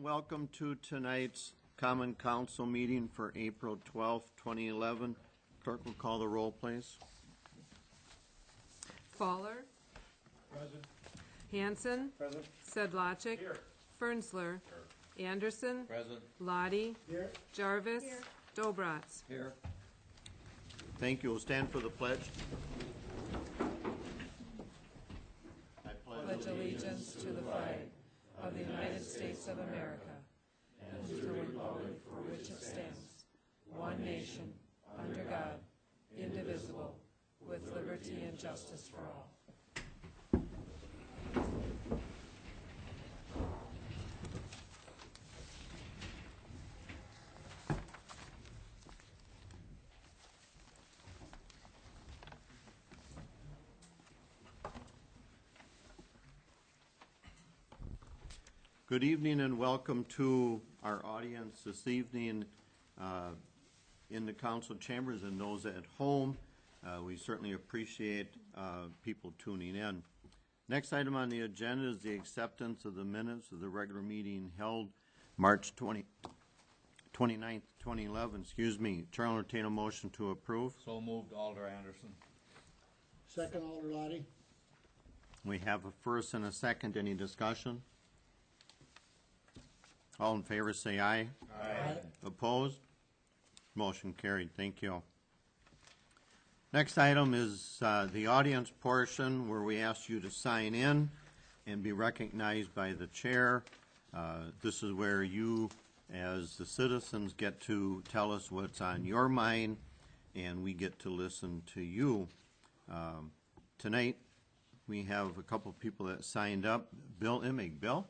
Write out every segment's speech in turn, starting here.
Welcome to tonight's Common Council meeting for April 12th, 2011. Clerk will call the roll, please. Fowler. Present. Hanson. Present. Sedlacek. Here. Fernsler. Here. Anderson. Present. Lottie. Here. Jarvis. Here. Dobratz. Here. Thank you. We'll stand for the pledge. I Pledge allegiance to the flag of the United States of America and to the republic for which it stands, one nation, under God, indivisible, with liberty and justice for all. Good evening and welcome to our audience this evening in the council chambers and those at home. We certainly appreciate people tuning in. Next item on the agenda is the acceptance of the minutes of the regular meeting held March 29th, 2011. Excuse me. Chair will entertain a motion to approve. So moved, Alder Anderson. Second, Alder Lottie. We have a first and a second. Any discussion? All in favor say aye. Aye. Opposed? Motion carried. Thank you. Next item is the audience portion where we ask you to sign in and be recognized by the chair. This is where you, as the citizens, get to tell us what's on your mind, and we get to listen to you. Tonight, we have a couple of people that signed up. Bill Immig. Bill?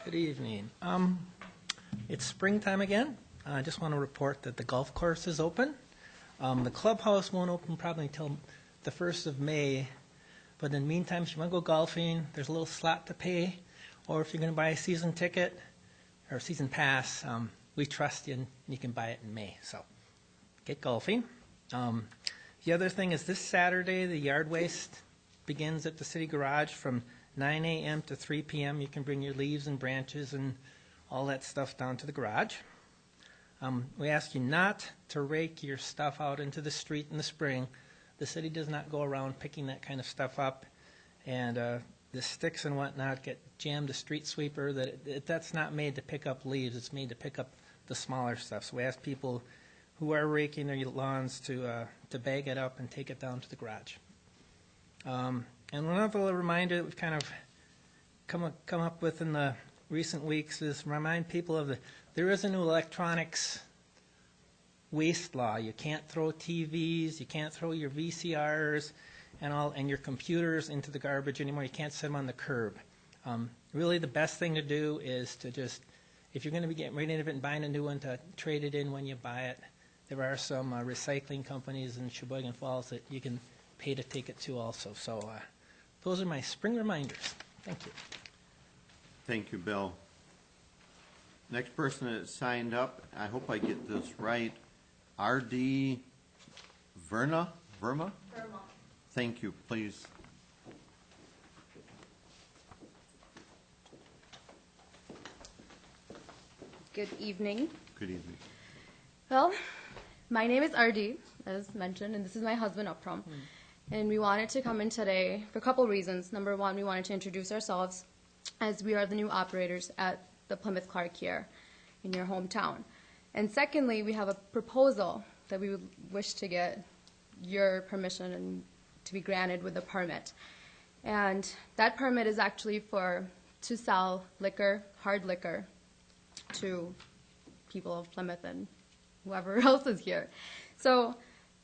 Good evening. It's springtime again. I just want to report that the golf course is open. The clubhouse won't open probably until the 1st of May. But in the meantime, if you want to go golfing, there's a little slot to pay. Or if you're going to buy a season ticket or a season pass, we trust you and you can buy it in May. So get golfing. The other thing is this Saturday, the yard waste begins at the city garage from 9 a.m. to 3 p.m. You can bring your leaves and branches and all that stuff down to the garage. We ask you not to rake your stuff out into the street in the spring. The city does not go around picking that kind of stuff up. And the sticks and whatnot get jammed to street sweeper. That's not made to pick up leaves. It's made to pick up the smaller stuff. So we ask people who are raking their lawns to bag it up and take it down to the garage. And one other reminder that we've kind of come up with in the recent weeks is remind people of there is a new electronics waste law. You can't throw TVs, you can't throw your VCRs and your computers into the garbage anymore. You can't set them on the curb. Really the best thing to do is to just, if you're going to be getting rid of it and buying a new one, to trade it in when you buy it. There are some recycling companies in Sheboygan Falls that you can pay to take it to also. So those are my spring reminders. Thank you. Thank you, Bill. Next person that signed up, I hope I get this right, R.D. Verma? Thank you, please. Good evening. Good evening. Well, my name is RD, as mentioned, and this is my husband, Upram. And we wanted to come in today for a couple reasons. Number one, we wanted to introduce ourselves as we are the new operators at the Plymouth Clark here in your hometown. And secondly, we have a proposal that we would wish to get your permission and to be granted with a permit. And that permit is actually to sell liquor, hard liquor, to people of Plymouth and whoever else is here. So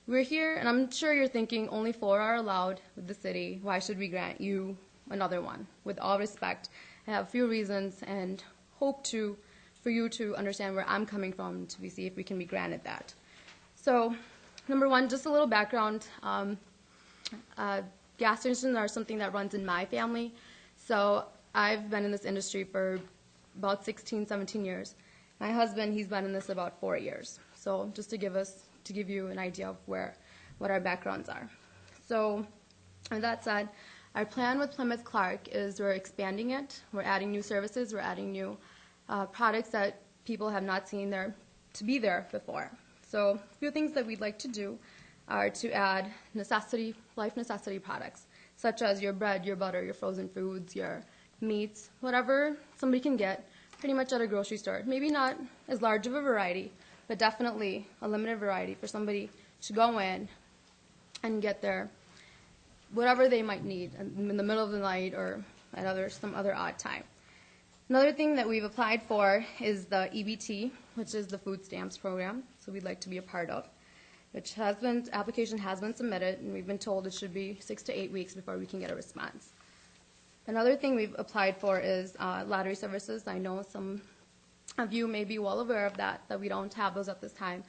we're here, and I'm sure you're thinking only 4 are allowed with the city. Why should we grant you another one? With all respect, I have a few reasons and hope for you to understand where I'm coming from to see if we can be granted that. So, number one, just a little background. Gas stations are something that runs in my family. So I've been in this industry for about 16, 17 years. My husband, he's been in this about 4 years. So just to give you an idea of what our backgrounds are. So with that said, Our plan with Plymouth Clark is we're expanding it. We're adding new services. We're adding new products that people have not seen there to be there before. So a few things that we'd like to do are to add life necessity products, such as your bread, your butter, your frozen foods, your meats, whatever somebody can get pretty much at a grocery store. Maybe not as large of a variety, but definitely a limited variety for somebody to go in and get their whatever they might need in the middle of the night or at some other odd time. Another thing that we've applied for is the EBT, which is the food stamps program, so we'd like to be a part of, which application has been submitted, and we've been told it should be 6 to 8 weeks before we can get a response. Another thing we've applied for is lottery services. I know some of you may be well aware of that we don't have those at this time.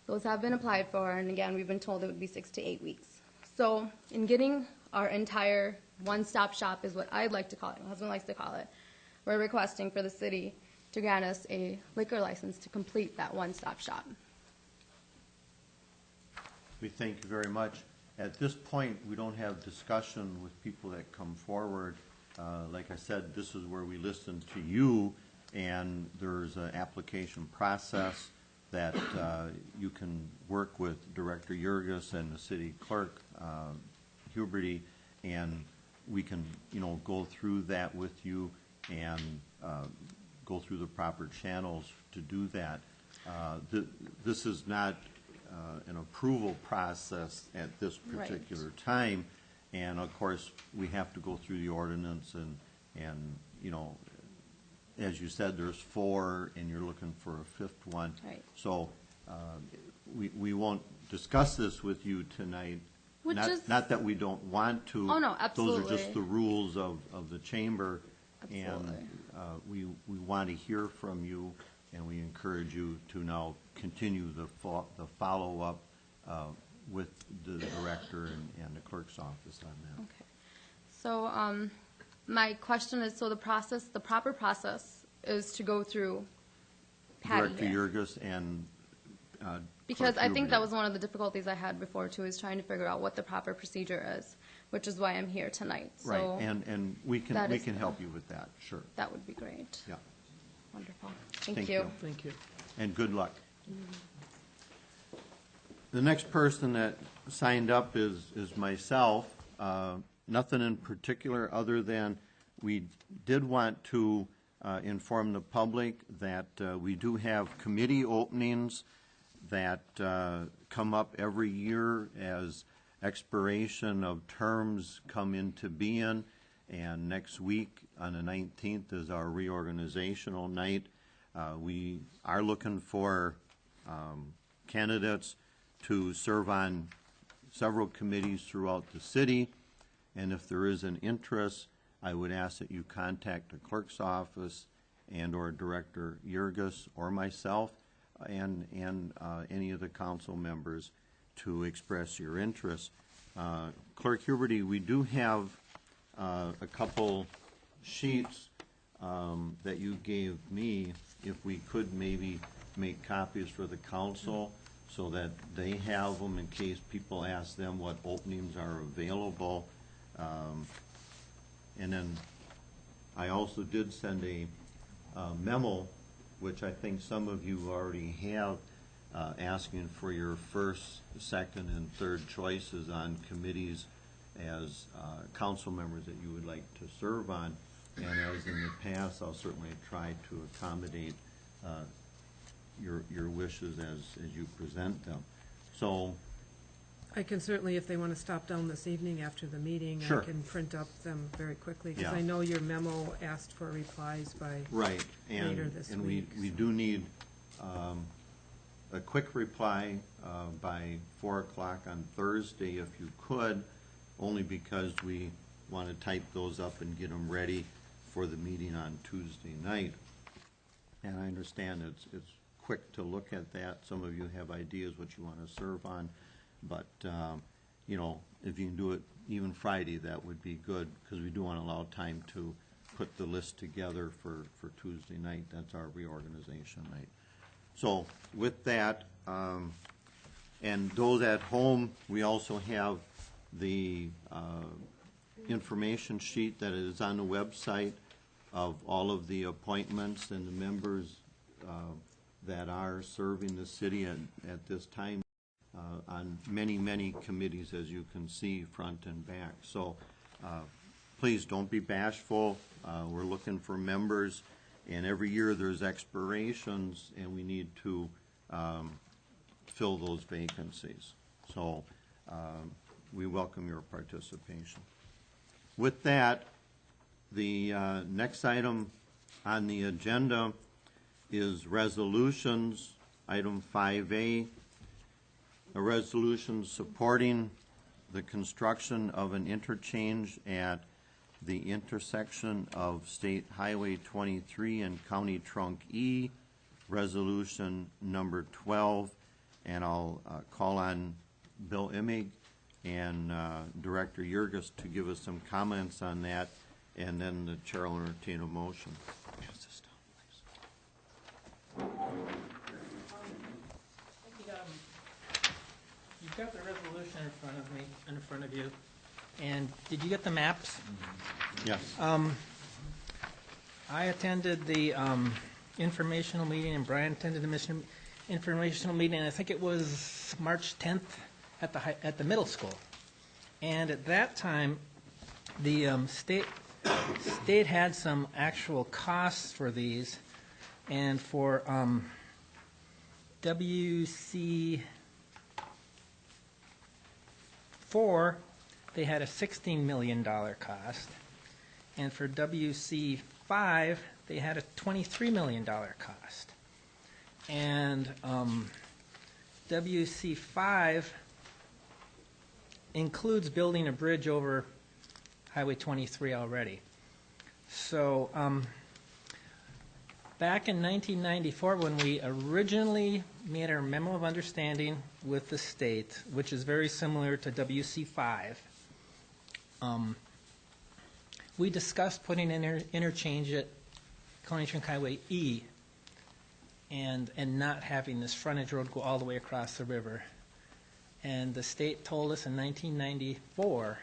Those have been applied for, and again, we've been told it would be 6 to 8 weeks. So in getting our entire one-stop shop is what I'd like to call it, my husband likes to call it, we're requesting for the city to grant us a liquor license to complete that one-stop shop. We thank you very much. At this point, we don't have discussion with people that come forward. Like I said, this is where we listen to you, and there's an application process that you can work with Director Yurgis and the city clerk, Huberty, and we can, go through that with you and go through the proper channels to do that. This is not an approval process at this particular time, and of course, we have to go through the ordinance and as you said, there's 4, and you're looking for a 5th one. Right. So we won't discuss this with you tonight. Not that we don't want to. Oh, no, absolutely. Those are just the rules of the chamber. Absolutely. And we want to hear from you, and we encourage you to now continue the follow-up with the director and the clerk's office on that. Okay. So my question is, so the proper process is to go through Patty Director here. Yurgis and Because Clerk I think that Huberty. was one of the difficulties I had before, too, is trying to figure out what the proper procedure is, which is why I'm here tonight. Right, So and we can help you with that, sure. that would be great. Yeah, Wonderful. Thank Thank you. you. Thank you. and good luck. The next person that signed up is myself. Nothing in particular other than we did want to inform the public that we do have committee openings that come up every year as expiration of terms come into being. And next week on the 19th is our reorganizational night. We are looking for candidates to serve on several committees throughout the city. And if there is an interest, I would ask that you contact the clerk's office and or Director Yurgis or myself and any of the council members to express your interest. Clerk Huberty, we do have a couple sheets that you gave me. If we could maybe make copies for the council so that they have them in case people ask them what openings are available. And then I also did send a memo, which I think some of you already have, asking for your first, second, and third choices on committees as council members that you would like to serve on. And as in the past, I'll certainly try to accommodate your wishes as you present them. So, I can certainly, if they want to stop down this evening after the meeting, Sure. I can print up them very quickly, because Yeah. I know your memo asked for replies by right, later and, this and week. we do need a quick reply by 4 o'clock on Thursday, if you could, only because we want to type those up and get them ready for the meeting on Tuesday night. And I understand it's quick to look at that. Some of you have ideas what you want to serve on, but, if you can do it even Friday, that would be good, because we do want to allow time to put the list together for Tuesday night. That's our reorganization night. So with that, and those at home, we also have the information sheet that is on the website of all of the appointments and the members that are serving the city at this time on many, many committees, as you can see, front and back. So please don't be bashful. We're looking for members, and every year there's expirations, and we need to fill those vacancies. So we welcome your participation. With that, the next item on the agenda is resolutions. Item 5A, a resolution supporting the construction of an interchange at the intersection of State Highway 23 and County Trunk E, resolution number 12. And I'll call on Bill Immig and Director Yergis to give us some comments on that, and then the chair will entertain a motion. You've got the resolution in front of you, and did you get the maps? Yes. I attended the informational meeting, and Brian attended the informational meeting, and I think it was March 10th at the middle school. And at that time, the state had some actual costs for these, and for WC4, they had a $16 million cost, and for WC5, they had a $23 million cost. And WC5 includes building a bridge over Highway 23 already. So back in 1994, when we originally made our memo of understanding with the state, which is very similar to WC5, we discussed putting an interchange at County Trunk Highway E and not having this frontage road go all the way across the river. And the state told us in 1994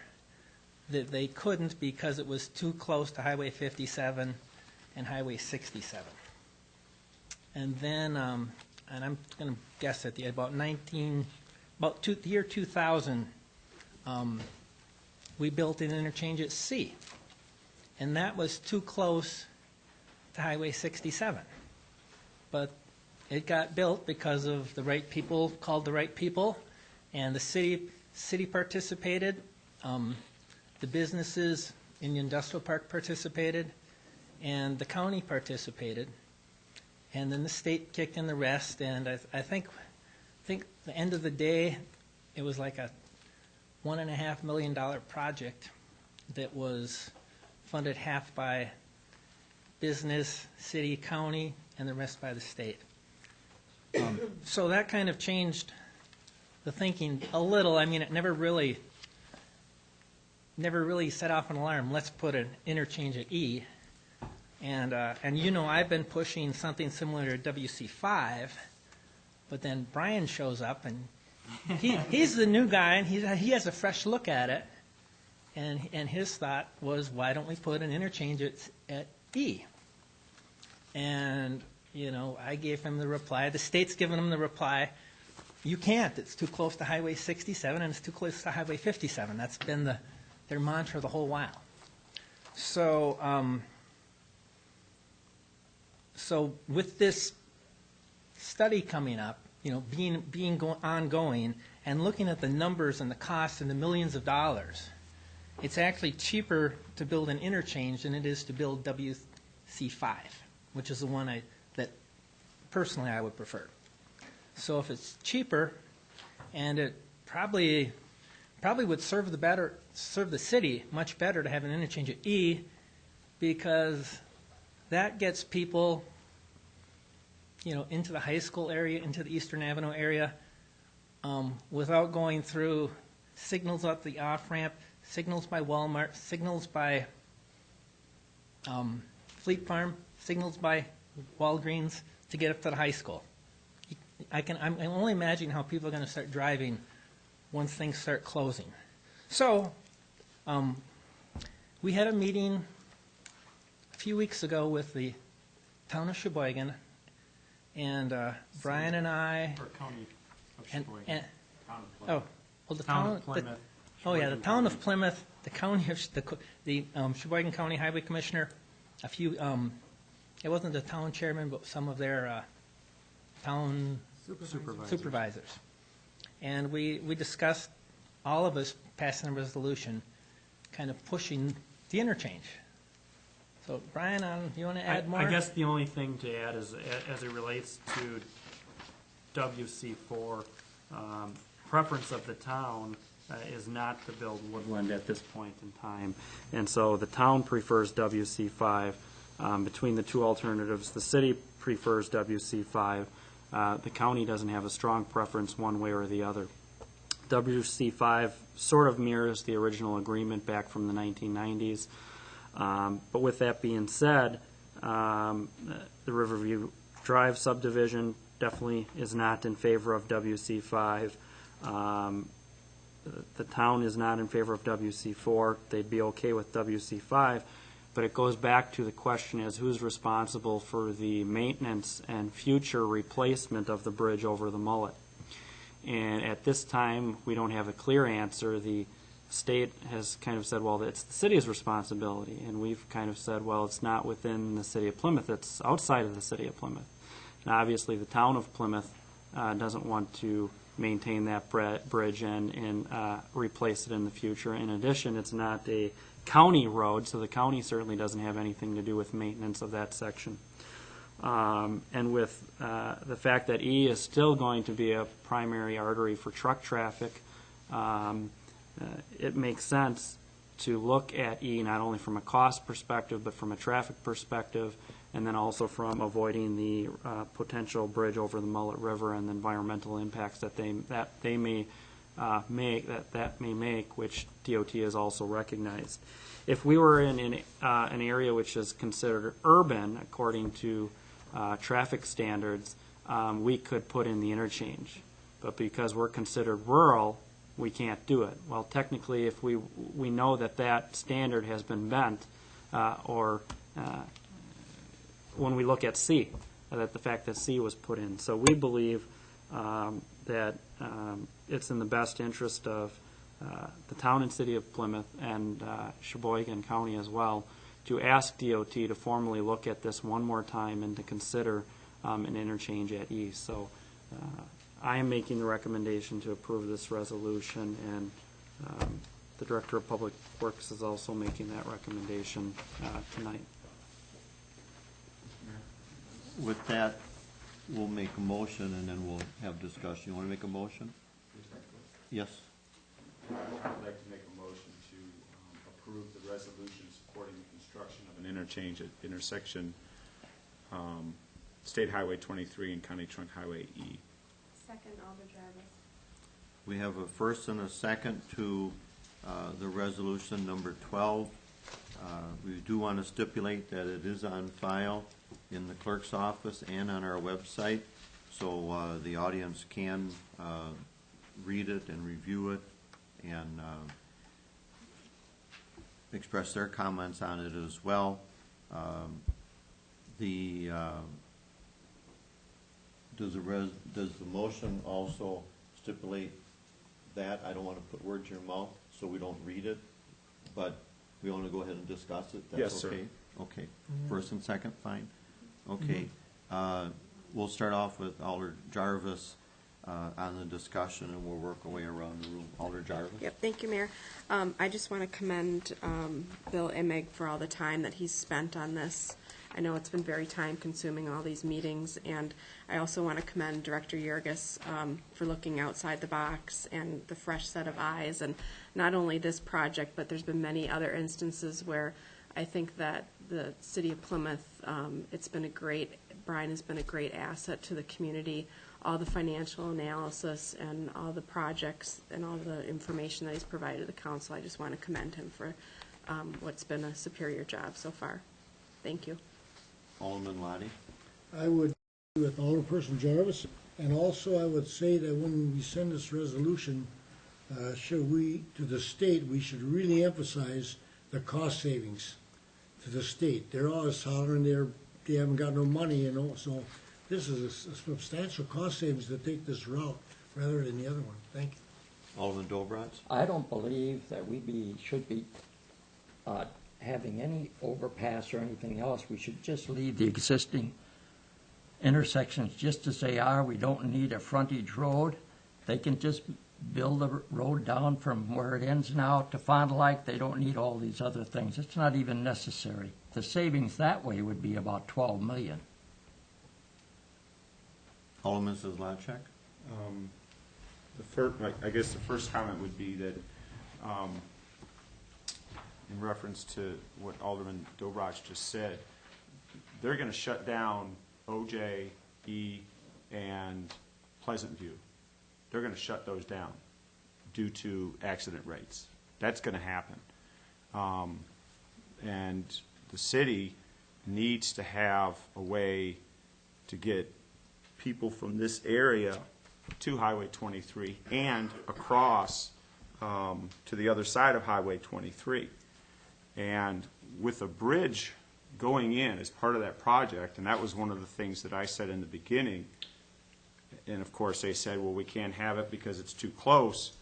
that they couldn't because it was too close to Highway 57 and Highway 67. And then, and I'm going to guess at the year 2000, we built an interchange at C, and that was too close to Highway 67. But it got built because of the right people called the right people, and the city participated. The businesses in the industrial park participated, and the county participated, and then the state kicked in the rest. And I think the end of the day, it was like a $1.5 million project that was funded half by business, city, county, and the rest by the state. So that kind of changed the thinking a little. I mean, it never really set off an alarm. Let's put an interchange at E. And you know, I've been pushing something similar to WC5, but then Brian shows up, and he's the new guy, and he has a fresh look at it. And his thought was, why don't we put an interchange at E? And you know, I gave him the reply. The state's given him the reply. You can't. It's too close to Highway 67, and it's too close to Highway 57. That's been their mantra the whole while. So, so with this study coming up, you know, being ongoing, and looking at the numbers and the costs and the millions of dollars, it's actually cheaper to build an interchange than it is to build WC5, which is the one that personally I would prefer. So if it's cheaper, and it probably would serve the city much better to have an interchange at E, because that gets people, you know, into the high school area, into the Eastern Avenue area, without going through signals up the off-ramp, signals by Walmart, signals by Fleet Farm, signals by Walgreens to get up to the high school. I'm only imagining how people are going to start driving once things start closing. So we had a meeting a few weeks ago with the town of Sheboygan, and Brian and I, Or county of and, Sheboygan. and Town of Plymouth. well, the Town town, of Plymouth. oh yeah, the Sheboygan town of County. Plymouth, the county of the Sheboygan County Highway Commissioner, a few. It wasn't the town chairman, but some of their town supervisors. And we discussed, all of us passing a resolution, kind of pushing the interchange. So Brian, you want to add more? I guess the only thing to add is, as it relates to WC4, preference of the town is not to build Woodland at this point in time. And so the town prefers WC5. Between the two alternatives, the city prefers WC5. The county doesn't have a strong preference one way or the other. WC5 sort of mirrors the original agreement back from the 1990s. But with that being said, the Riverview Drive subdivision definitely is not in favor of WC5. The town is not in favor of WC4. They'd be okay with WC5. But it goes back to the question as who's responsible for the maintenance and future replacement of the bridge over the mullet. And at this time, we don't have a clear answer. The state has kind of said, well, it's the city's responsibility. And we've kind of said, well, it's not within the city of Plymouth. It's outside of the city of Plymouth. And obviously, the town of Plymouth doesn't want to maintain that bridge and replace it in the future. In addition, it's not a county road, so the county certainly doesn't have anything to do with maintenance of that section. And with the fact that E is still going to be a primary artery for truck traffic, it makes sense to look at E not only from a cost perspective, but from a traffic perspective, and then also from avoiding the potential bridge over the Mullet River and the environmental impacts that they may make, which DOT has also recognized. If we were in an area which is considered urban, according to traffic standards, we could put in the interchange. But because we're considered rural, we can't do it. Well, technically, if we know that standard has been bent, or when we look at C, that the fact that C was put in. So we believe that it's in the best interest of the town and city of Plymouth and Sheboygan County as well to ask DOT to formally look at this one more time and to consider an interchange at E. So I am making the recommendation to approve this resolution, and the Director of Public Works is also making that recommendation tonight. With that, we'll make a motion and then we'll have discussion. You want to make a motion? Yes. I'd like to make a motion to approve the resolution supporting the construction of an interchange at intersection State Highway 23 and County Trunk Highway E. Second, Alder Jarvis. We have a first and a second to the resolution number 12. We do want to stipulate that it is on file in the clerk's office and on our website, so the audience can read it and review it and express their comments on it as well. Does the motion also stipulate that? I don't want to put words in your mouth, so we don't read it, but we want to go ahead and discuss it? That's Yes, sir. okay? Okay. First and second, fine. Okay. We'll start off with Alder Jarvis on the discussion, and we'll work our way around the room. Alder Jarvis? Yep, thank you, Mayor. I just want to commend Bill Imig for all the time that he's spent on this. I know it's been very time-consuming, all these meetings, and I also want to commend Director Yergis for looking outside the box and the fresh set of eyes, and not only this project, but there's been many other instances where I think that the City of Plymouth, Brian has been a great asset to the community. All the financial analysis and all the projects and all the information that he's provided the council, I just want to commend him for what's been a superior job so far. Thank you. Alderman Lottie? I would agree with Alderperson Jarvis, and also I would say that when we send this resolution, to the state, we should really emphasize the cost savings to the state. They're always hollering they haven't got no money, you know, so this is a substantial cost savings to take this route rather than the other one. Thank you. Alderman Dobratz? I don't believe that should be having any overpass or anything else. We should just leave the existing intersections just as they are. We don't need a frontage road. They can just build the road down from where it ends now to Fond du Lac. They don't need all these other things. It's not even necessary. The savings that way would be about 12 million. Alderman Zlachek? I guess the first comment would be that, in reference to what Alderman Dobratz just said, they're going to shut down OJ, E, and Pleasant View. They're going to shut those down due to accident rates. That's going to happen. And the city needs to have a way to get people from this area to Highway 23 and across to the other side of Highway 23. And with a bridge going in as part of that project, and that was one of the things that I said in the beginning, and of course they said, well, we can't have it because it's too close.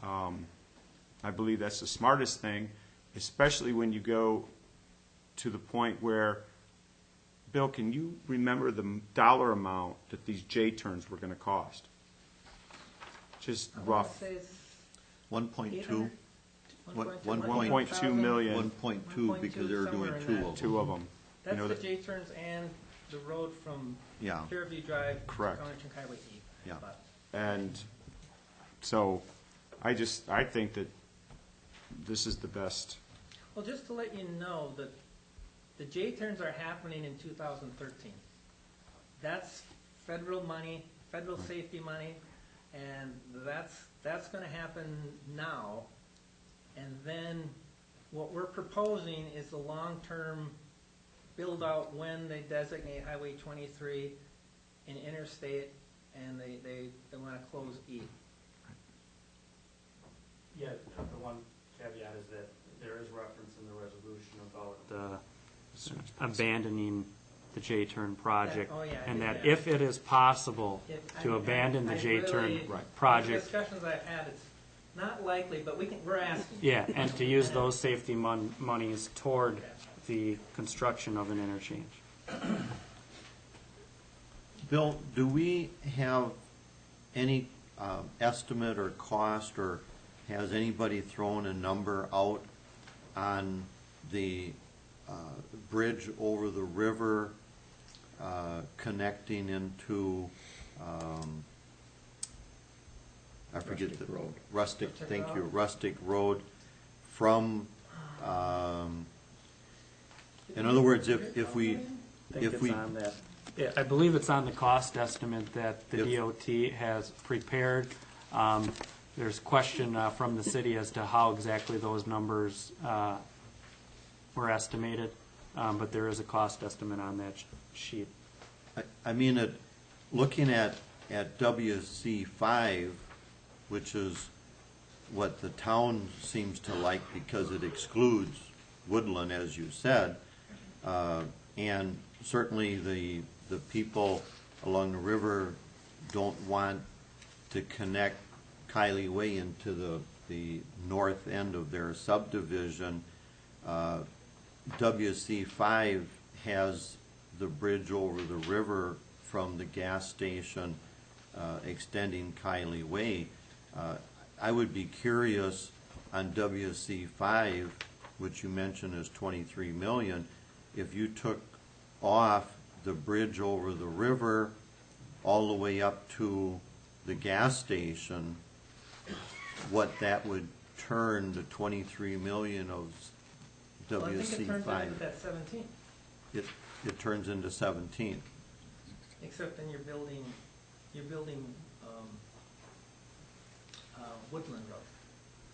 I believe that's the smartest thing, especially when you go to the point where, Bill, can you remember the dollar amount that these J-turns were going to cost? Just rough. 1.2? 1.2 million. 1.2 because they're doing two of them. That's know the that- J-turns and the road from Yeah. Fairview Drive to Correct. Arlington Highway E. Yeah. But And so I think that this is the best. Well, just to let you know that the J-turns are happening in 2013. That's federal money, federal safety money, and that's going to happen now. And then what we're proposing is the long-term build-out when they designate Highway 23 an interstate, and they want to close E. Yeah, the one caveat is that there is reference in the resolution about abandoning the J-turn project, Oh, yeah, and that yeah. if it is possible I to mean, abandon the I J-turn really- project, The discussions I've had, it's not likely, but we're asking. yeah, and to use those safety monies toward the construction of an interchange. Bill, do we have any estimate or cost, or has anybody thrown a number out on the bridge over the river connecting into, I forget Rustic the Road. Rustic, Rustic thank you, Road. Rustic Road from, in other words, if we, I think if it's we, on that. Yeah, I believe it's on the cost estimate that the If- DOT has prepared. There's question from the city as to how exactly those numbers were estimated, but there is a cost estimate on that sheet. I mean, looking at WC5, which is what the town seems to like because it excludes Woodland, as you said, and certainly the people along the river don't want to connect Kylie Way into the north end of their subdivision. WC5 has the bridge over the river from the gas station extending Kylie Way. I would be curious on WC5, which you mentioned is 23 million, if you took off the bridge over the river all the way up to the gas station, what that would turn the 23 million of Well, I think it turns WC5. into that 17, It turns into 17. except then you're building Woodland Road,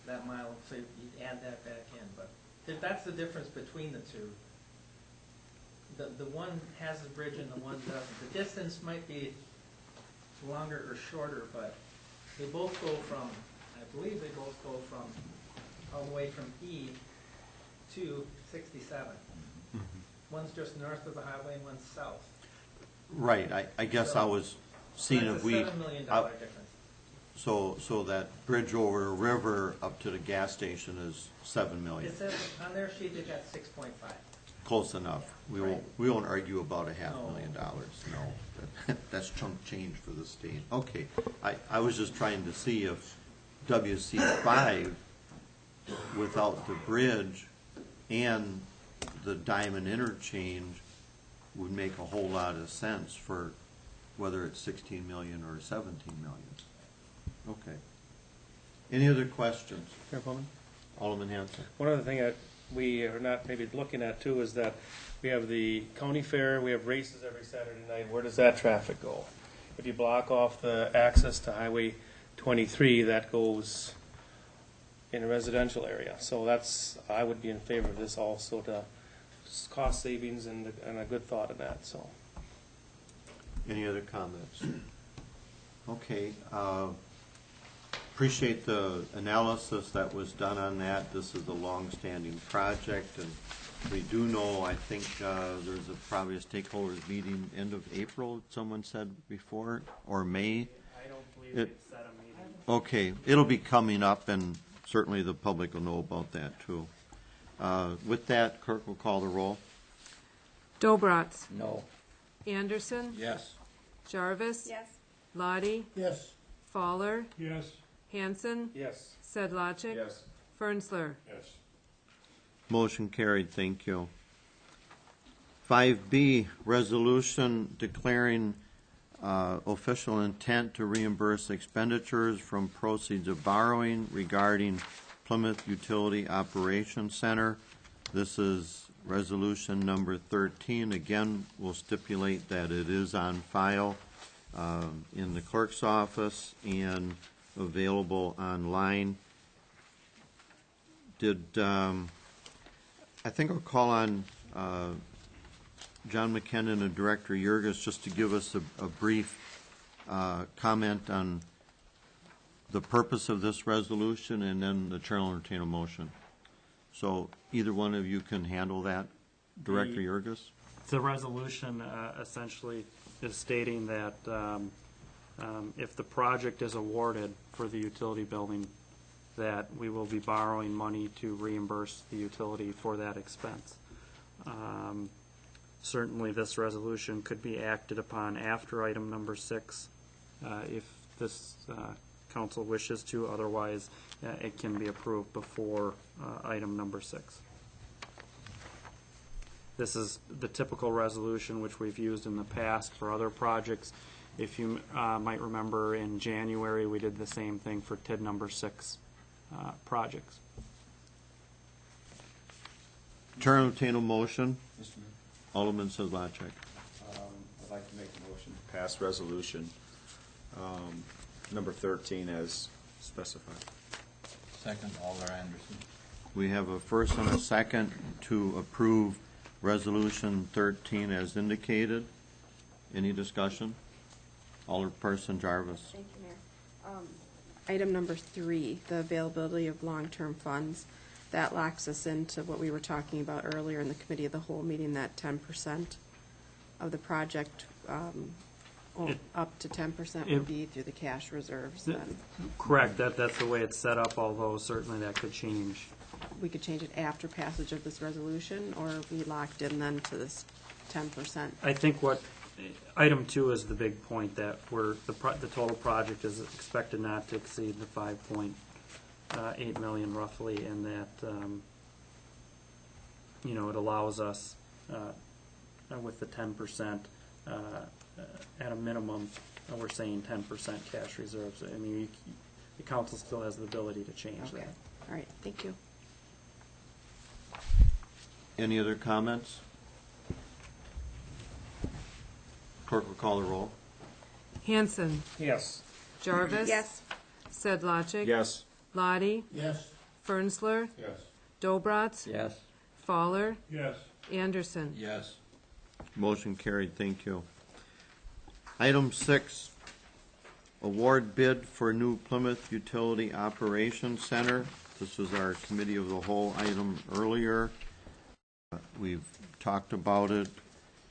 that mile, so you'd add that back in, but that's the difference between the two. The one has a bridge and the one doesn't. The distance might be longer or shorter, but they both go from, I believe they both go from, all the way from E to 67. One's just north of the highway and one's south. Right, I guess I was seeing That's if a we, $7 million difference. so that bridge over the river up to the gas station is 7 million. It says on their sheet they've got 6.5. Close enough. We won't argue about $500,000, no. That's chunk change for the state. Okay, I was just trying to see if WC 5 without the bridge and the Diamond interchange would make a whole lot of sense for whether it's 16 million or 17 million. Okay. Any other questions? Alderman Hanson. One other thing that we are not maybe looking at too is that we have the county fair, we have races every Saturday night. Where does that traffic go? If you block off the access to Highway 23, that goes in a residential area. So that's, I would be in favor of this also, to cost savings and a good thought of that, so. Any other comments? Okay, appreciate the analysis that was done on that. This is a long-standing project, and we do know, I think, there's probably a stakeholders meeting end of April, someone said before, or May. I don't believe they've set a meeting. Okay, it'll be coming up, and certainly the public will know about that, too. With that, clerk will call the roll. Dobratz. No. Anderson. Yes. Jarvis. Yes. Lottie. Yes. Fowler. Yes. Hanson. Yes. Sedlacek. Yes. Fernsler. Yes. Motion carried, thank you. 5B, resolution declaring official intent to reimburse expenditures from proceeds of borrowing regarding Plymouth Utility Operations Center. This is resolution number 13. Again, we'll stipulate that it is on file in the clerk's office and available online. I think I'll call on John McKinnon and Director Yergis just to give us a brief comment on the purpose of this resolution, and then the chair will entertain a motion. So either one of you can handle that. Director Yergis? The resolution essentially is stating that if the project is awarded for the utility building, that we will be borrowing money to reimburse the utility for that expense. Certainly, this resolution could be acted upon after item number 6, if this council wishes to. Otherwise, it can be approved before item number 6. This is the typical resolution which we've used in the past for other projects. If you might remember, in January, we did the same thing for TID number 6 projects. Chair will entertain a motion. Mr. Mayor, Alderman Sedlacek. I'd like to make a motion to pass resolution number 13 as specified. Second, Alder Anderson. We have a first and a second to approve resolution 13 as indicated. Any discussion? Alderperson Jarvis. Thank you, Mayor. Item number 3, the availability of long-term funds. That locks us into what we were talking about earlier in the committee of the whole meeting, that 10% of the project, up to 10% would be through the cash reserves then. Correct. That's the way it's set up, although certainly that could change. We could change it after passage of this resolution, or be locked in then to this 10%. I think what item 2 is the big point, that the total project is expected not to exceed the 5.8 million roughly, and that it allows us with the 10% at a minimum. We're saying 10% cash reserves. I mean, the council still has the ability to change Okay. that. All right, thank you. Any other comments? Clerk will call the roll. Hanson. Yes. Jarvis. Yes. Sedlacek. Yes. Lottie. Yes. Fernsler. Yes. Dobratz. Yes. Fowler. Yes. Anderson. Yes. Motion carried, thank you. Item 6, award bid for new Plymouth Utility Operations Center. This was our committee of the whole item earlier. We've talked about it,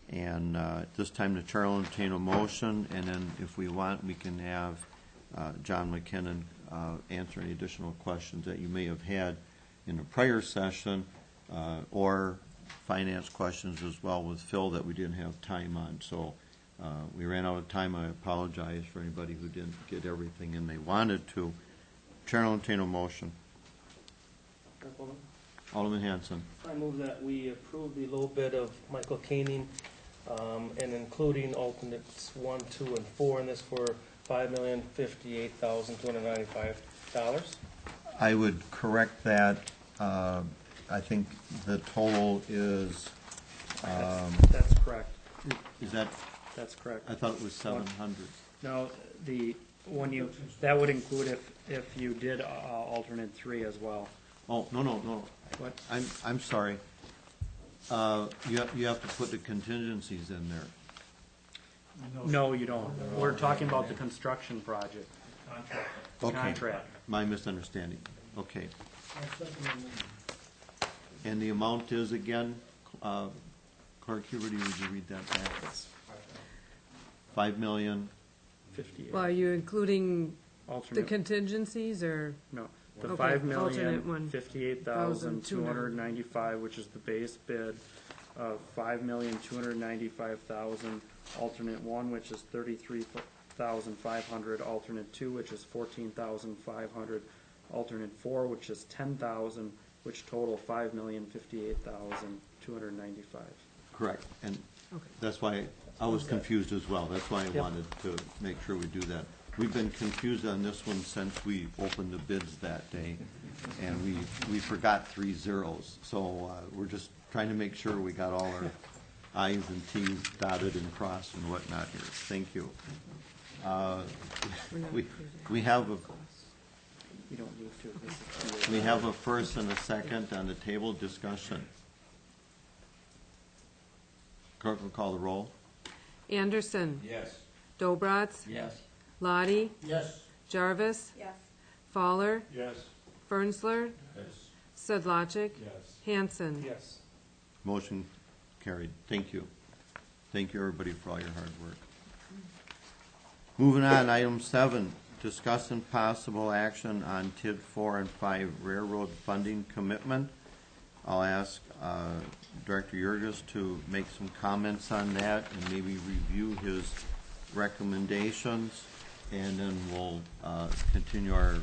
and at this time, the chair will entertain a motion, and then if we want, we can have John McKinnon answer any additional questions that you may have had in the prior session, or finance questions as well with Phil that we didn't have time on. So we ran out of time. I apologize for anybody who didn't get everything in they wanted to. Chair will entertain a motion. Alderman Hanson. I move that we approve the low bid of Michael Koenig, and including alternates 1, 2, and 4 in this for $5,058,295. I would correct that. I think the total is, That's correct. is that, That's correct. I thought it was 700. No, that would include if you did alternate 3 as well. Oh, no. What? I'm sorry. You have to put the contingencies in there. No, you don't. We're talking about the construction project. Okay. Contract. My misunderstanding. Okay. And the amount is again, Clerk Huberty, would you read that back? 5 million. 58. Well, are you including the Alternate, contingencies, or? no. The Okay, 5,058,295, which is the base bid of 5,295,000. Alternate 1, which is 33,500. Alternate 2, which is 14,500. Alternate 4, which is 10,000, which total 5,058,295. Correct. And Okay. that's why I was confused as well. That's why I wanted to make sure we do that. We've been confused on this one since we opened the bids that day, and we forgot 3 zeros. So we're just trying to make sure we got all our I's and T's dotted and crossed and whatnot here. Thank you. We have a You don't need to. This is we have a first and a second on the table. Discussion. Clerk will call the roll. Anderson. Yes. Dobratz. Yes. Lottie. Yes. Jarvis. Yes. Fowler. Yes. Fernsler. Yes. Sedlacek. Yes. Hanson. Yes. Motion carried. Thank you. Thank you, everybody, for all your hard work. Moving on, item 7, discuss and possible action on TID 4 and 5 railroad funding commitment. I'll ask Director Yurgis to make some comments on that and maybe review his recommendations, and then we'll continue our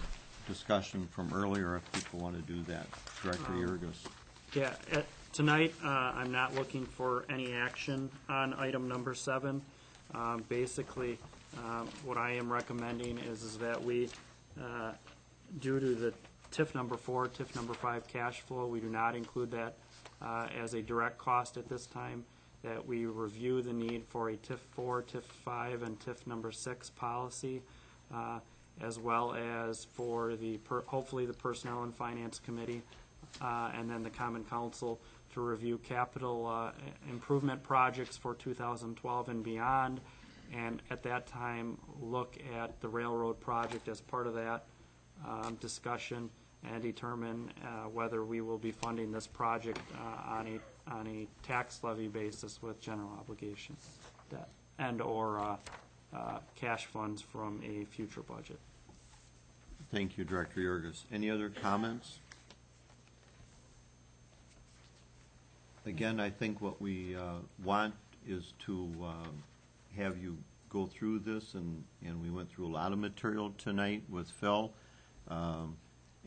discussion from earlier if people want to do that. Director Yurgis. Yeah, tonight, I'm not looking for any action on item number 7. Basically, what I am recommending is that we, due to the TIF number 4, TIF number 5 cash flow, we do not include that as a direct cost at this time, that we review the need for a TIF 4, TIF 5, and TIF number 6 policy, as well as for the, hopefully the Personnel and Finance Committee, and then the Common Council to review capital improvement projects for 2012 and beyond, and at that time look at the railroad project as part of that discussion and determine whether we will be funding this project on a tax levy basis with general obligation debt and or cash funds from a future budget. Thank you, Director Yurgis. Any other comments? Again, I think what we want is to have you go through this, and we went through a lot of material tonight with Phil,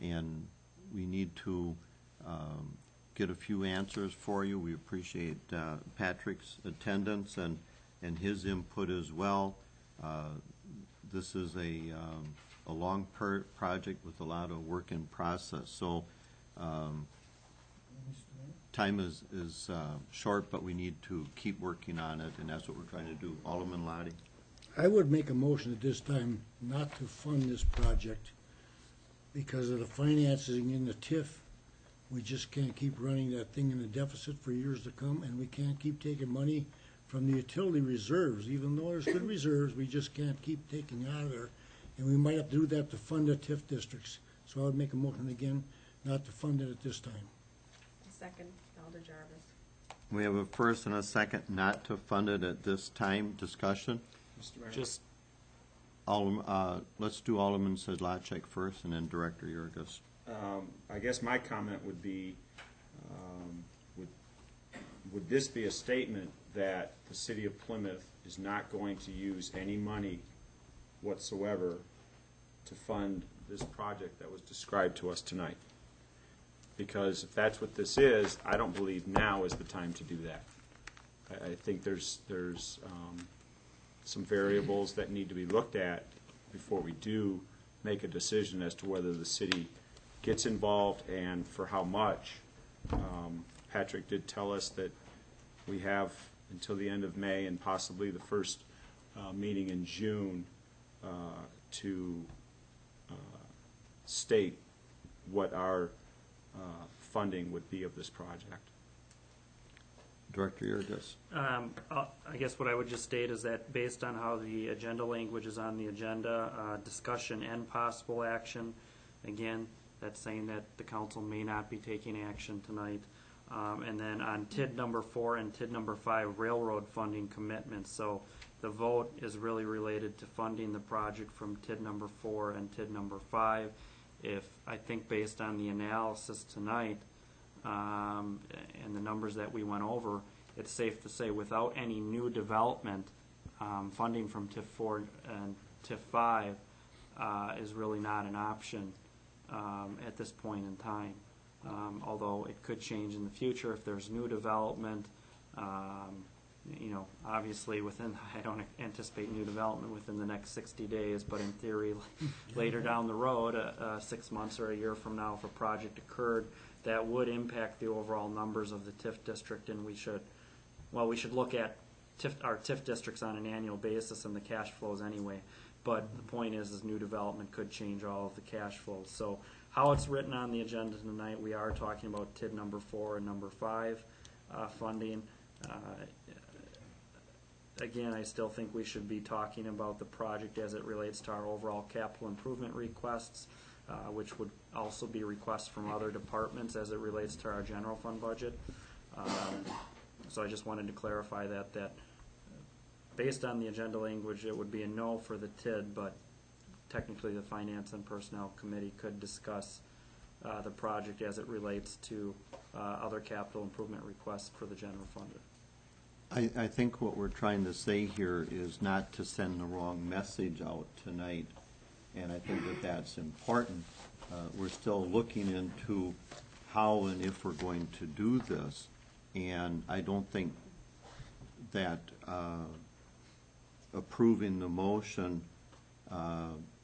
and we need to get a few answers for you. We appreciate Patrick's attendance and his input as well. This is a long project with a lot of work in process, so time is short, but we need to keep working on it, and that's what we're trying to do. Alderman Lottie. I would make a motion at this time not to fund this project because of the financing in the TIF. We just can't keep running that thing in a deficit for years to come, and we can't keep taking money from the utility reserves. Even though there's good reserves, we just can't keep taking out of there, and we might have to do that to fund the TIF districts. So I would make a motion again not to fund it at this time. Second, Elder Jarvis. We have a first and a second not to fund it at this time. Discussion? Just, Let's do Alderman Sedlacek first and then Director Yurgis. I guess my comment would be, would this be a statement that the city of Plymouth is not going to use any money whatsoever to fund this project that was described to us tonight? Because if that's what this is, I don't believe now is the time to do that. I think there's some variables that need to be looked at before we do make a decision as to whether the city gets involved and for how much. Patrick did tell us that we have until the end of May and possibly the first meeting in June to state what our funding would be of this project. Director Yurgis. I guess what I would just state is that based on how the agenda language is on the agenda, discussion and possible action, again, that's saying that the council may not be taking action tonight. And then on TID number 4 and TID number 5, railroad funding commitments. So the vote is really related to funding the project from TID number 4 and TID number 5. If I think based on the analysis tonight and the numbers that we went over, it's safe to say without any new development, funding from TIF 4 and TIF 5 is really not an option at this point in time. Although it could change in the future if there's new development. Obviously I don't anticipate new development within the next 60 days, but in theory, later down the road, 6 months or a year from now, if a project occurred, that would impact the overall numbers of the TIF district, and we should look at our TIF districts on an annual basis and the cash flows anyway. But the point is new development could change all of the cash flows. So how it's written on the agenda tonight, we are talking about TID number 4 and number 5 funding. Again, I still think we should be talking about the project as it relates to our overall capital improvement requests, which would also be requests from other departments as it relates to our general fund budget. So I just wanted to clarify that based on the agenda language, it would be a no for the TID, but technically the Finance and Personnel Committee could discuss the project as it relates to other capital improvement requests for the general fund. I think what we're trying to say here is not to send the wrong message out tonight, and I think that that's important. We're still looking into how and if we're going to do this, and I don't think that approving the motion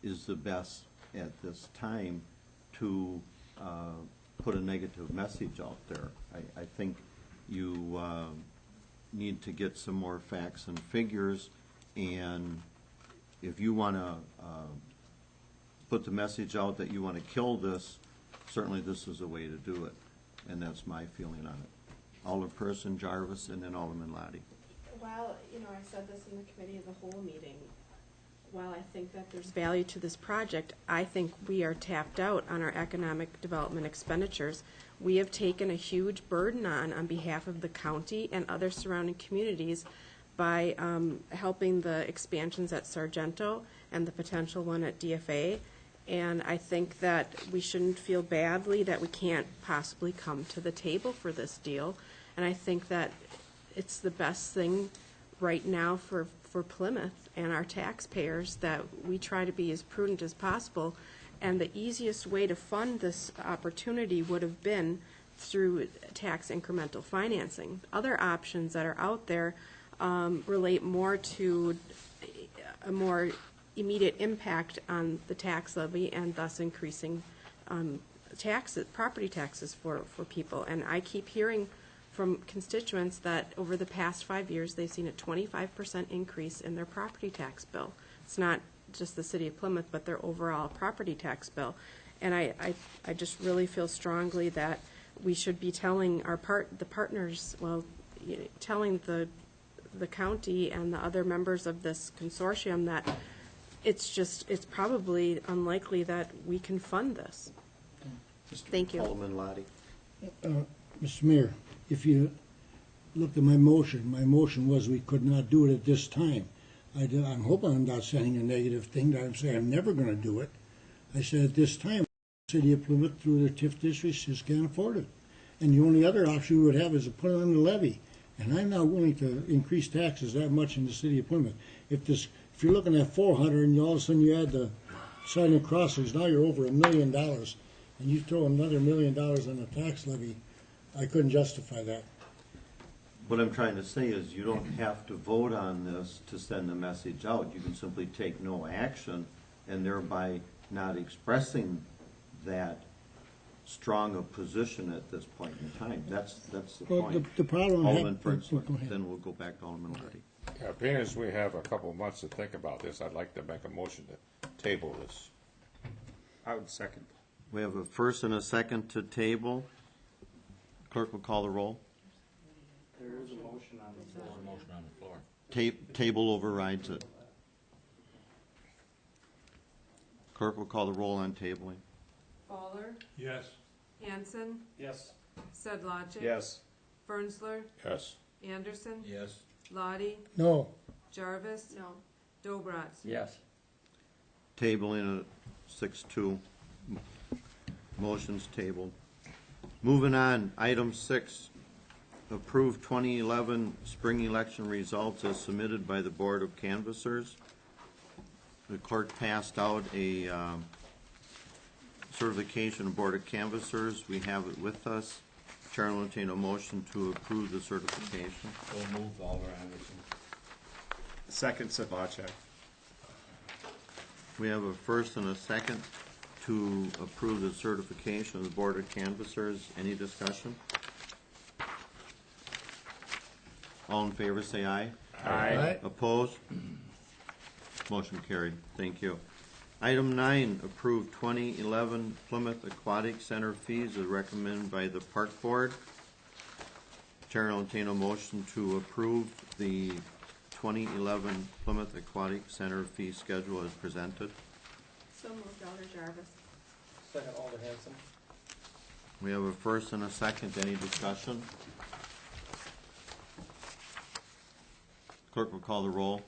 is the best at this time to put a negative message out there. I think you need to get some more facts and figures, and if you want to put the message out that you want to kill this, certainly this is a way to do it, and that's my feeling on it. Alderperson Jarvis and then Alderman Lottie. Well, I said this in the committee of the whole meeting. While I think that there's value to this project, I think we are tapped out on our economic development expenditures. We have taken a huge burden on behalf of the county and other surrounding communities by helping the expansions at Sargento and the potential one at DFA. And I think that we shouldn't feel badly that we can't possibly come to the table for this deal. And I think that it's the best thing right now for Plymouth and our taxpayers that we try to be as prudent as possible. And the easiest way to fund this opportunity would have been through tax incremental financing. Other options that are out there relate more to a more immediate impact on the tax levy and thus increasing property taxes for people. And I keep hearing from constituents that over the past 5 years they've seen a 25% increase in their property tax bill. It's not just the city of Plymouth, but their overall property tax bill. And I just really feel strongly that we should be telling the partners, telling the county and the other members of this consortium that it's probably unlikely that we can fund this. Thank you. Alderman Lottie. Mr. Mayor, if you look at my motion was we could not do it at this time. I'm hoping I'm not saying a negative thing, that I'm saying I'm never gonna do it. I said at this time, the city of Plymouth through their TIF districts just can't afford it. And the only other option we would have is to put it on the levy. And I'm not willing to increase taxes that much in the city of Plymouth. If you're looking at 400 and all of a sudden you add the silent crossings, now you're over $1 million. And you throw another $1 million on the tax levy, I couldn't justify that. What I'm trying to say is you don't have to vote on this to send a message out. You can simply take no action and thereby not expressing that strong a position at this point in time. That's the Well, point. the problem. Alderman Go Fernsler, ahead. then we'll go back to Alderman Lottie. Yeah, being as we have a couple of months to think about this, I'd like to make a motion to table this. I would second. We have a first and a second to table. Clerk will call the roll. There is a motion on the floor. Motion on the floor. Table overrides it. Clerk will call the roll on tabling. Fowler, Yes. Hanson, Yes. Sedlacek. Yes. Fernsler, Yes. Anderson, Yes. Lottie, No, Jarvis. No. Dobratz. Yes. Tabling at 6-2. Motion's tabled. Moving on, item 6, approve 2011 spring election results as submitted by the Board of Canvassers. The clerk passed out a certification of Board of Canvassers. We have it with us. Chair will entertain a motion to approve the certification. So moved, Alder Anderson. Second, Sedlacek. We have a first and a second to approve the certification of the Board of Canvassers. Any discussion? All in favor, say aye. Aye. Opposed? Motion carried. Thank you. Item 9, approve 2011 Plymouth Aquatic Center fees as recommended by the Park Board. Chair will entertain a motion to approve the 2011 Plymouth Aquatic Center fee schedule as presented. So moved, Alder Jarvis. Second, Alder Hanson. We have a first and a second. Any discussion? Clerk will call the roll.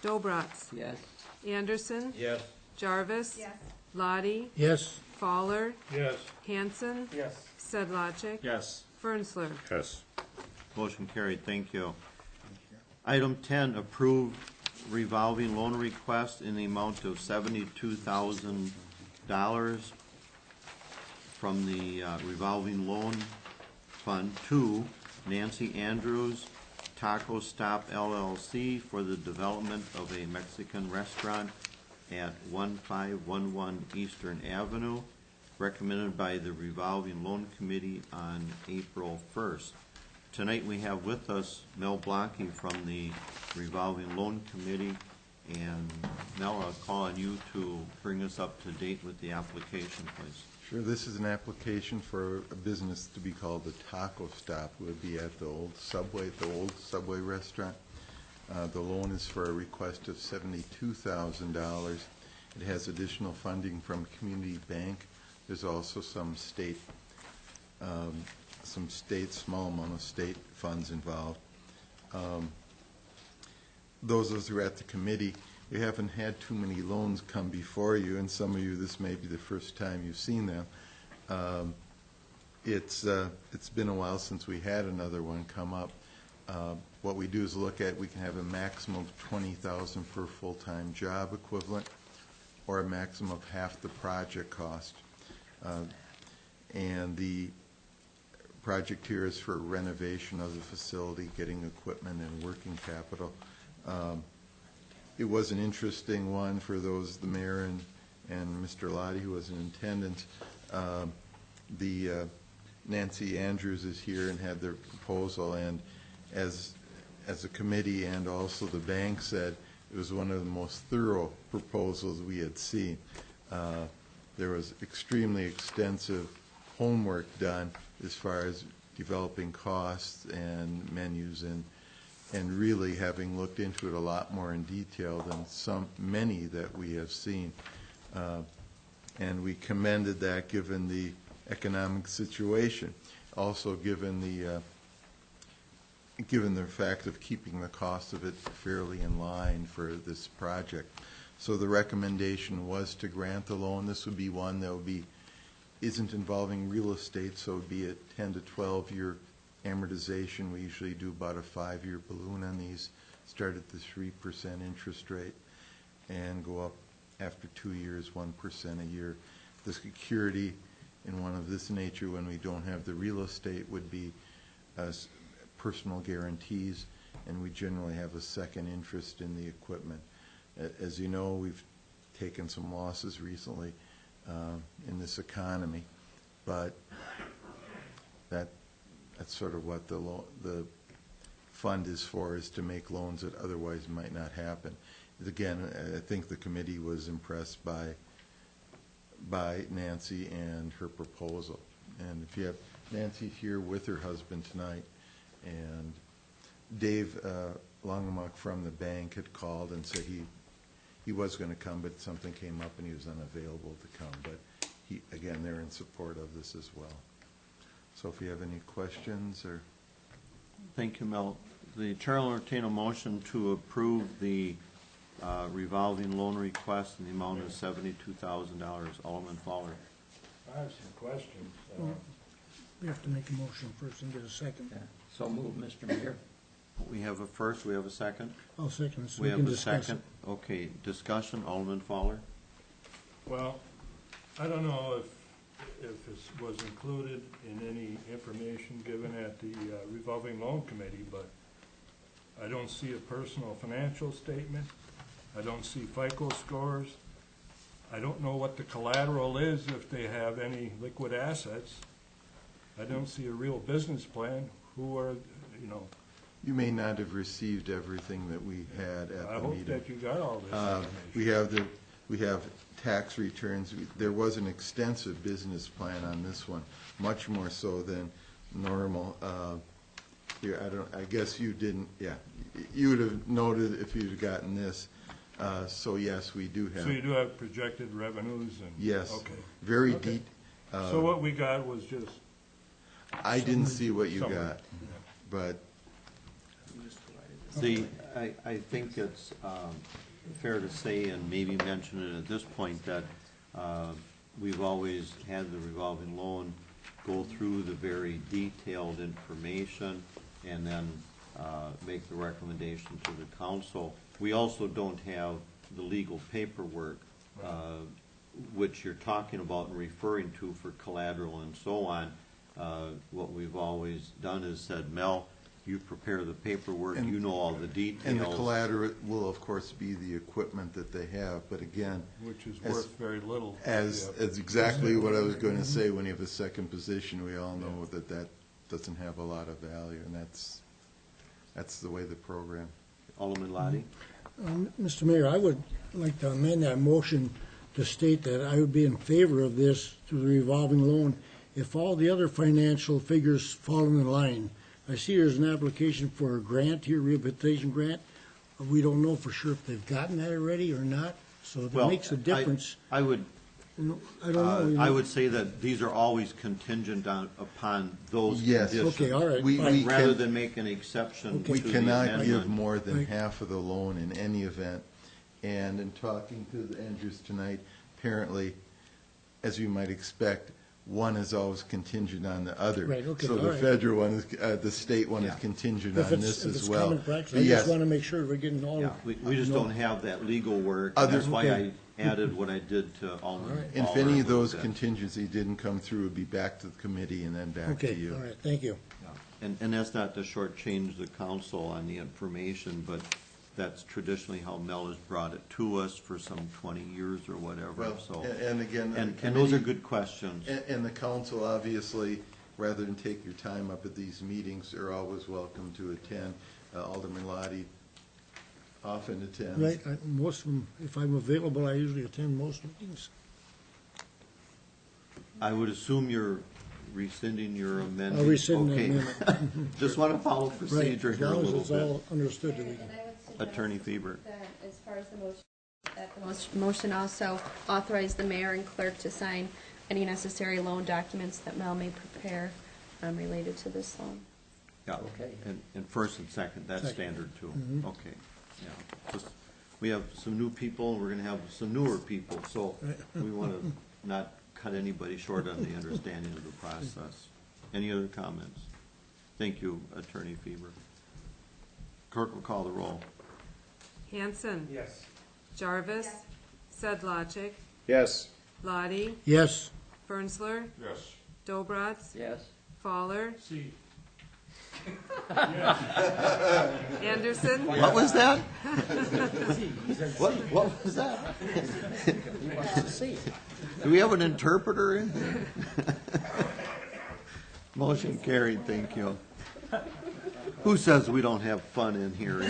Dobratz. Yes. Anderson, Yes. Jarvis. Lottie, yes, Fowler, Yes. Hanson, Yes. Sedlacek. Yes. Fernsler. Yes. Motion carried. Thank you. Item 10, approve revolving loan request in the amount of $72,000 from the revolving loan fund to Nancy Andrews, Taco Stop LLC for the development of a Mexican restaurant at 1511 Eastern Avenue, recommended by the revolving loan committee on April 1st. Tonight we have with us Mel Blocky from the revolving loan committee, and Mel, I'll call on you to bring us up to date with the application, please. Sure, this is an application for a business to be called the Taco Stop. It would be at the old Subway restaurant. The loan is for a request of $72,000. It has additional funding from Community Bank. There's also some small amount of state funds involved. Those of us who are at the committee, we haven't had too many loans come before you, and some of you, this may be the first time you've seen them. It's been a while since we had another one come up. What we do is look at, we can have a maximum of $20,000 per full-time job equivalent, or a maximum of half the project cost. And the project here is for renovation of the facility, getting equipment and working capital. It was an interesting one for those, the mayor and Mr. Lottie, who was in attendance. Nancy Andrews is here and had their proposal, and as a committee and also the bank said, it was one of the most thorough proposals we had seen. There was extremely extensive homework done as far as developing costs and menus, and really having looked into it a lot more in detail than many that we have seen. And we commended that given the economic situation, also given the fact of keeping the cost of it fairly in line for this project. So the recommendation was to grant the loan. This would be one that isn't involving real estate, so it would be a 10 to 12-year amortization. We usually do about a 5-year balloon on these, start at the 3% interest rate and go up after 2 years, 1% a year. The security in one of this nature, when we don't have the real estate, would be personal guarantees, and we generally have a second interest in the equipment. As you know, we've taken some losses recently in this economy, but that's sort of what the fund is for, is to make loans that otherwise might not happen. Again, I think the committee was impressed by Nancy and her proposal. And if you have Nancy here with her husband tonight, and Dave Longemuck from the bank had called and said he was going to come, but something came up and he was unavailable to come. But again, they're in support of this as well. So if you have any questions or... Thank you, Mel. The chair will entertain a motion to approve the revolving loan request in the amount of $72,000. Alderman Fowler. I have some questions. We have to make a motion first and get a second. Yeah. So move, Mr. Mayor. We have a first, we have a second. I'll second it so We we have can a discuss it. second. Okay, discussion, Alderman Fowler. Well, I don't know if this was included in any information given at the revolving loan committee, but I don't see a personal financial statement. I don't see FICO scores. I don't know what the collateral is if they have any liquid assets. I don't see a real business plan. Who are, you know? You may not have received everything that we had at I the meeting. hope that you got all this information. We have tax returns. There was an extensive business plan on this one, much more so than normal. Here, I guess you didn't. Yeah, you would have noted if you'd gotten this. So yes, we do have. So you do have projected revenues and. Yes. Okay. Very Okay. deep. So what we got was just. I didn't see what you Summary. got, but I think it's fair to say, and maybe mention it at this point, that we've always had the revolving loan go through the very detailed information and then make the recommendation to the council. We also don't have the legal paperwork, which you're talking about and referring to for collateral and so on. What we've always done is said, Mel, you prepare the paperwork, you know all the details. and the collateral will of course be the equipment that they have. But again, Which is as- worth very little. as exactly what I was going to say. When you have a second position, we all know that doesn't have a lot of value, and that's the way the program. Alderman Lottie? Mr. Mayor, I would like to amend that motion to state that I would be in favor of this through the revolving loan if all the other financial figures fall in line. I see there's an application for a grant here, rehabilitation grant. We don't know for sure if they've gotten that already or not, so that Well, makes a difference. I would I don't know. you I know. would say that these are always contingent upon those Yes. conditions. Okay, all right. We fine. Rather can- than make an exception to We the cannot amendment. give more than Right. half of the loan in any event. And in talking to the Andrews tonight, apparently, as you might expect, one is always contingent on the other. Right, okay, So all the right. federal one is, the state one is Yeah. contingent If on it's, this if as it's well. common practice, I But just yes, want to make sure we're getting all. Yeah, we just know. don't have that legal work. Other- That's why I Okay. added what I did to Alderman right. and if Fowler any a of little those bit. contingencies didn't come through, it'd be back to the committee and then back to Okay, you. all right, thank you. Yeah. And that's not to shortchange the council on the information, but that's traditionally how Mel has brought it to us for some 20 years or whatever, Well, so. and again, the And those are committee- good questions. And the council, obviously, rather than take your time up at these meetings, are always welcome to attend. Alderman Lottie often attends. Right, most of them, if I'm available, I usually attend most meetings. I would assume you're rescinding your amendment. I'll rescind the Okay. amendment. Just want to follow procedure Right, here a as long as little it's all bit. understood that we can. Attorney Feber. As far as the motion That the motion also authorize the mayor and clerk to sign any necessary loan documents that Mel may prepare related to this loan. Yeah, Okay. and first and second, that's Second. standard too. Okay, yeah. Just, we have some new people, we're gonna have some newer people, so we wanna not cut anybody short on the understanding of the process. Any other comments? Thank you, Attorney Feber. Clerk will call the roll. Hanson. Yes. Jarvis. Sedlacek. Yes. Lottie. Yes. Fernsler. Yes. Dobratz. Yes. Fowler. See, Anderson. What was that? What was that? He wants to see. Do we have an interpreter in here? Motion carried, thank you. Who says we don't have fun in here?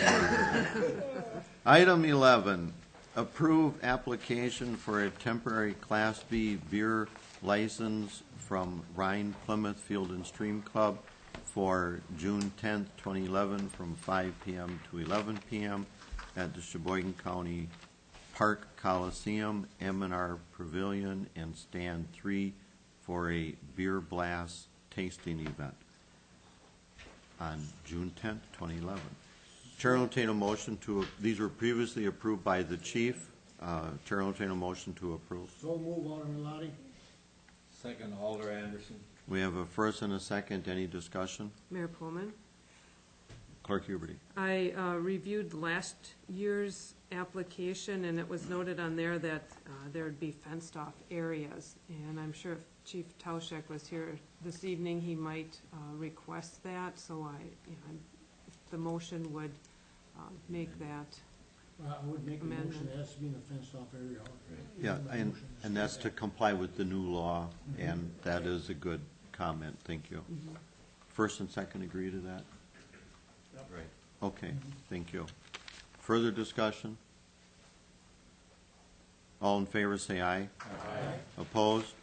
Item 11, approve application for a temporary Class B beer license from Rhine Plymouth Field and Stream Club for June 10th, 2011, from 5 p.m. to 11 p.m. at the Sheboygan County Park Coliseum, M&R Pavilion, and Stand 3 for a beer blast tasting event on June 10th, 2011. Chair will entertain a motion to, these were previously approved by the chief. Chair will entertain a motion to approve. So move, Alderman Lottie. Second, Alder Anderson. We have a first and a second. Any discussion? Mayor Pullman. Clerk Huberty. I reviewed last year's application, and it was noted on there that there would be fenced-off areas. And I'm sure if Chief Tauschek was here this evening, he might request that. So if the motion would make that. I would make a Amendment. motion, it has to be in a fenced-off area. Yeah, and that's to comply with the new law, and that is a good comment. Thank you. First and second agree to that? Right. Okay, thank you. Further discussion? All in favor, say aye. Aye. Opposed?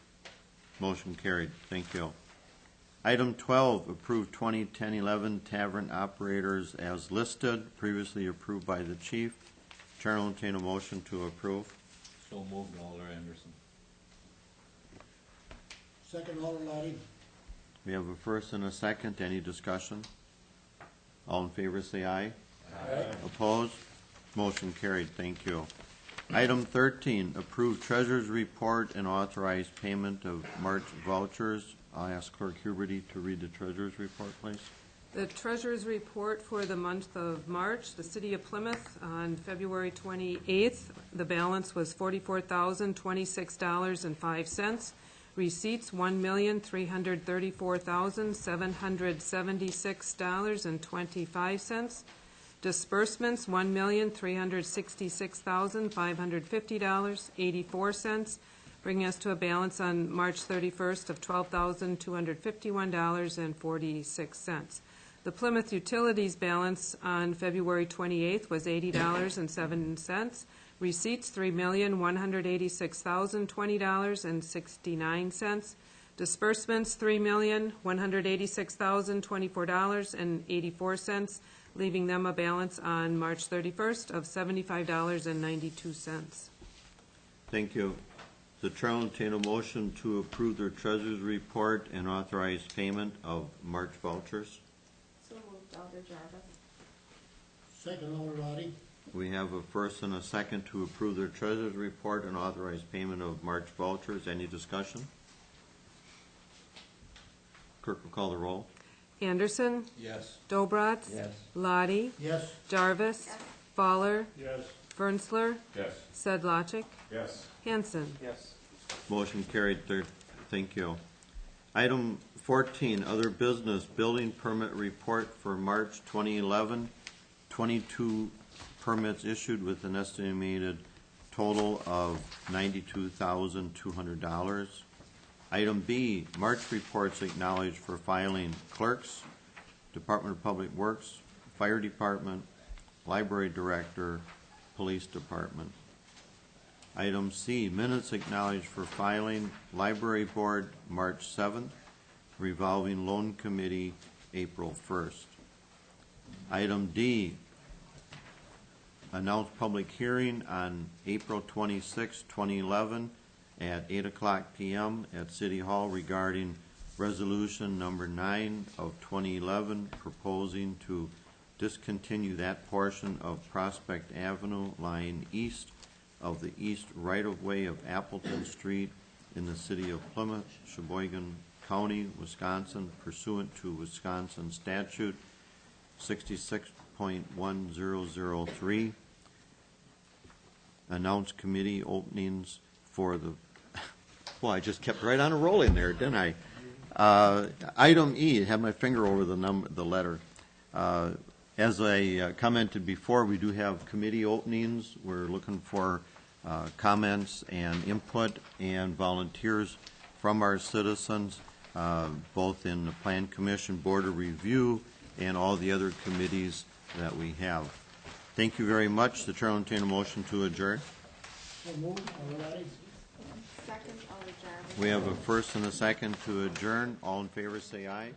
Motion carried. Thank you. Item 12, approve 2010-11 tavern operators as listed, previously approved by the chief. Chair will entertain a motion to approve. So moved, Alder Anderson. Second, Alderman Lottie. We have a first and a second. Any discussion? All in favor, say aye. Aye. Opposed? Motion carried. Thank you. Item 13, approve treasurer's report and authorize payment of March vouchers. I'll ask Clerk Huberty to read the treasurer's report, please. The treasurer's report for the month of March, the city of Plymouth, on February 28th, the balance was $44,026.05. Receipts, $1,334,776.25. Disbursements, $1,366,550.84, bringing us to a balance on March 31st of $12,251.46. The Plymouth Utilities balance on February 28th was $80.07. Receipts, $3,186,020.69. Disbursements, $3,186,024.84, leaving them a balance on March 31st of $75.92. Thank you. The chair will entertain a motion to approve the treasurer's report and authorize payment of March vouchers. So moved, Alder Jarvis. Second, Alderman Lottie. We have a first and a second to approve the treasurer's report and authorize payment of March vouchers. Any discussion? Clerk will call the roll. Anderson. Yes. Dobratz. Yes. Lottie. Yes. Jarvis. Fowler. yes. Fernsler. Yes. Sedlacek. Yes. Hanson. Yes. Motion carried. Third. Thank you. Item 14, other business, building permit report for March 2011. 22 permits issued with an estimated total of $92,200. Item B, March reports acknowledged for filing clerks, Department of Public Works, Fire Department, Library Director, Police Department. Item C, minutes acknowledged for filing, Library Board, March 7th, Revolving Loan Committee, April 1st. Item D, announce public hearing on April 26, 2011, at 8 o'clock p.m. at City Hall regarding Resolution Number 9 of 2011, proposing to discontinue that portion of Prospect Avenue lying east of the east right-of-way of Appleton Street in the city of Plymouth, Sheboygan County, Wisconsin, pursuant to Wisconsin statute 66.1003. Announce committee openings for the, well, I just kept right on a roll in there, didn't I? Item E, I had my finger over the letter. As I commented before, we do have committee openings. We're looking for comments and input and volunteers from our citizens, both in the Plan Commission, Board of Review, and all the other committees that we have. Thank you very much. The Chair will entertain a motion to adjourn. Second, I'll adjourn. We have a first and a second to adjourn. All in favor, say aye.